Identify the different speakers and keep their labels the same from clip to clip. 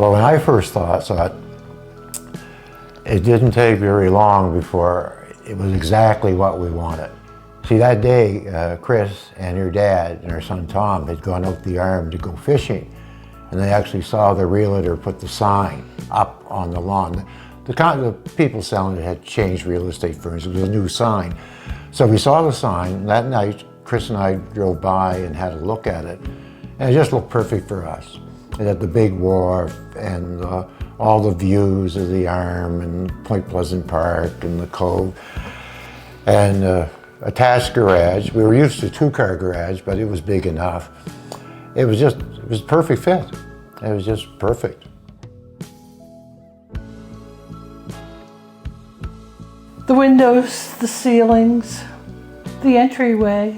Speaker 1: Well, when I first saw it, it didn't take very long before it was exactly what we wanted. See, that day, Chris and her dad and her son Tom had gone out the arm to go fishing, and they actually saw the realtor put the sign up on the lawn. The people selling it had changed real estate firms. It was a new sign. So we saw the sign. That night, Chris and I drove by and had a look at it, and it just looked perfect for us. It had the big wharf and all the views of the Arm and Point Pleasant Park and the Cove, and attached garage. We were used to a two-car garage, but it was big enough. It was a perfect fit. It was just perfect.
Speaker 2: The windows, the ceilings, the entryway.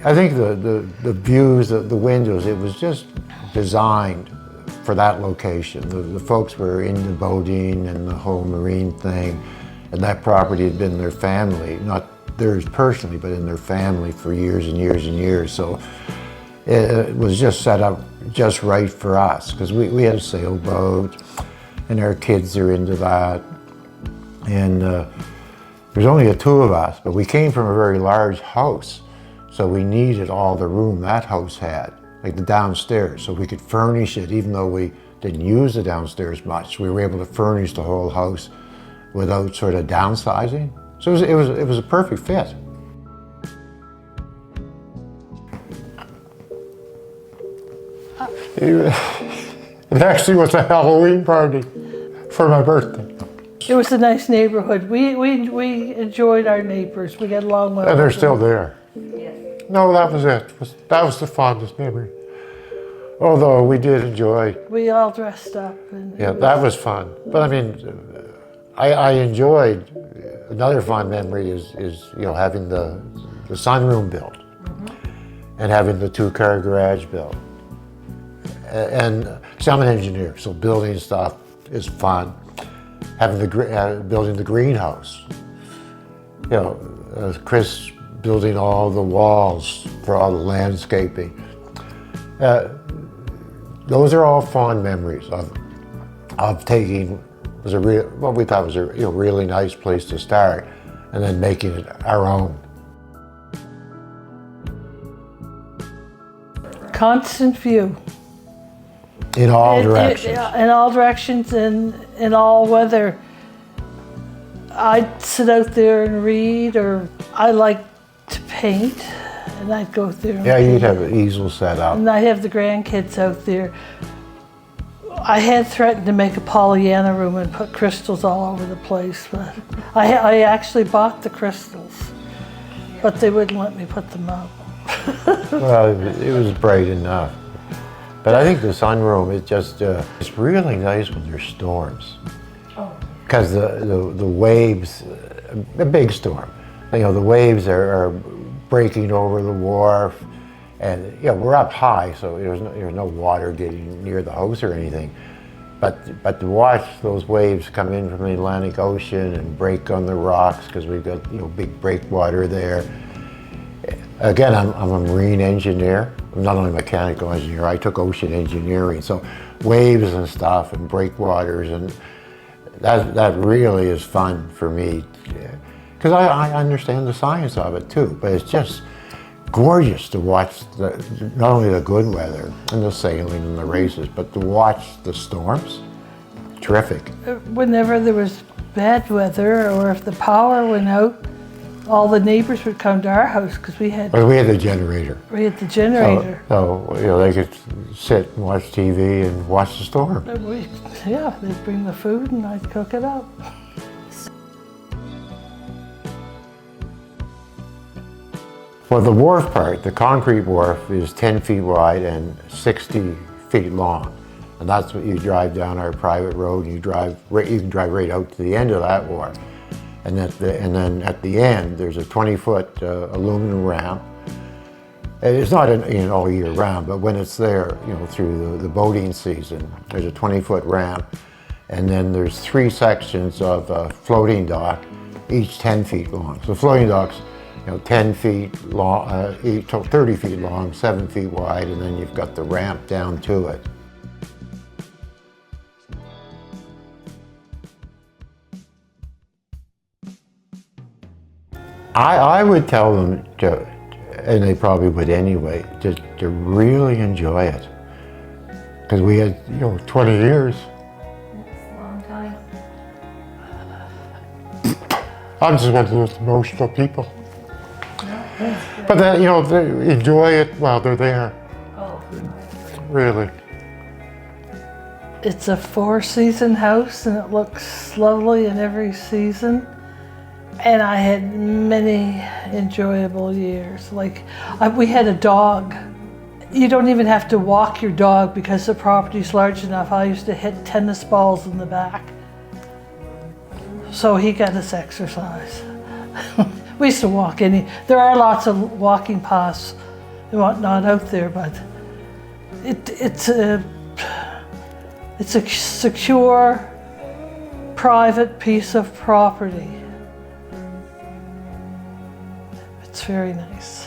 Speaker 1: I think the views, the windows, it was just designed for that location. The folks were into boating and the whole marine thing, and that property had been their family, not theirs personally, but in their family for years and years and years. So it was just set up just right for us, because we had a sailboat, and our kids are into that. And there's only the two of us, but we came from a very large house, so we needed all the room that house had, like the downstairs, so we could furnish it. Even though we didn't use the downstairs much, we were able to furnish the whole house without sort of downsizing. So it was a perfect fit. It actually was a Halloween party for my birthday.
Speaker 2: It was a nice neighborhood. We enjoyed our neighbors. We got along well.
Speaker 1: And they're still there. Yes. No, that was it. That was the fondest memory. Although we did enjoy. We
Speaker 2: all dressed up. And
Speaker 1: yeah, that was fun. But I mean, I enjoyed. Another fond memory is having the sunroom built, and having the two-car garage built. And see, I'm an engineer, so building stuff is fun. Having building the greenhouse, Chris building all the walls for all the landscaping. Those are all fond memories of taking what we thought was a really nice place to start, and then making it our own.
Speaker 2: Constant view.
Speaker 1: In all directions.
Speaker 2: In all directions, in all weather. I'd sit out there and read, or I like to paint, and I'd go there and paint.
Speaker 1: You'd have an easel set up.
Speaker 2: And I'd have the grandkids out there. I had threatened to make a Pollyanna room and put crystals all over the place, but I actually bought the crystals, but they wouldn't let me put them up.
Speaker 1: Well, it was bright enough. But I think the sunroom, it's really nice when there's storms. Because the waves, a big storm, the waves are breaking over the wharf, and we're up high, so there's no water getting near the house or anything. But to watch those waves come in from the Atlantic Ocean and break on the rocks, because we've got big breakwater there. Again, I'm a marine engineer. I'm not only a mechanical engineer, I took ocean engineering. So waves and stuff and breakwaters, and that really is fun for me. Because I understand the science of it too, but it's just gorgeous to watch not only the good weather and the sailing and the races, but to watch the storms. Terrific.
Speaker 2: Whenever there was bad weather, or if the power went out, all the neighbors would come to our house, because we had
Speaker 1: the generator.
Speaker 2: We had the generator.
Speaker 1: So they could sit and watch TV and watch the storm.
Speaker 2: They'd bring the food and I'd cook it up.
Speaker 1: Well, the wharf part, the concrete wharf, is 10 feet wide and 60 feet long. And that's what you drive down our private road, and you can drive right out to the end of that wharf. And then at the end, there's a 20-foot aluminum ramp. It's not all year round, but when it's there, through the boating season, there's a 20-foot ramp. And then there's 3 sections of a floating dock, each 10 feet long. So floating docks, 10 feet long, 30 feet long, 7 feet wide, and then you've got the ramp down to it. I would tell them to, and they probably would anyway, to really enjoy it. Because we had, 20 years.
Speaker 3: It's a long time.
Speaker 1: I'm just one of those emotional people. But then, they enjoy it while they're there.
Speaker 3: Oh,
Speaker 1: Really.
Speaker 2: It's a 4-season house and it looks lovely in every season. And I had many enjoyable years. Like, we had a dog. You don't even have to walk your dog because the property's large enough. I used to hit tennis balls in the back. So he got his exercise. We used to walk there are lots of walking paths and whatnot out there, but it's a secure, private piece of property. It's very nice.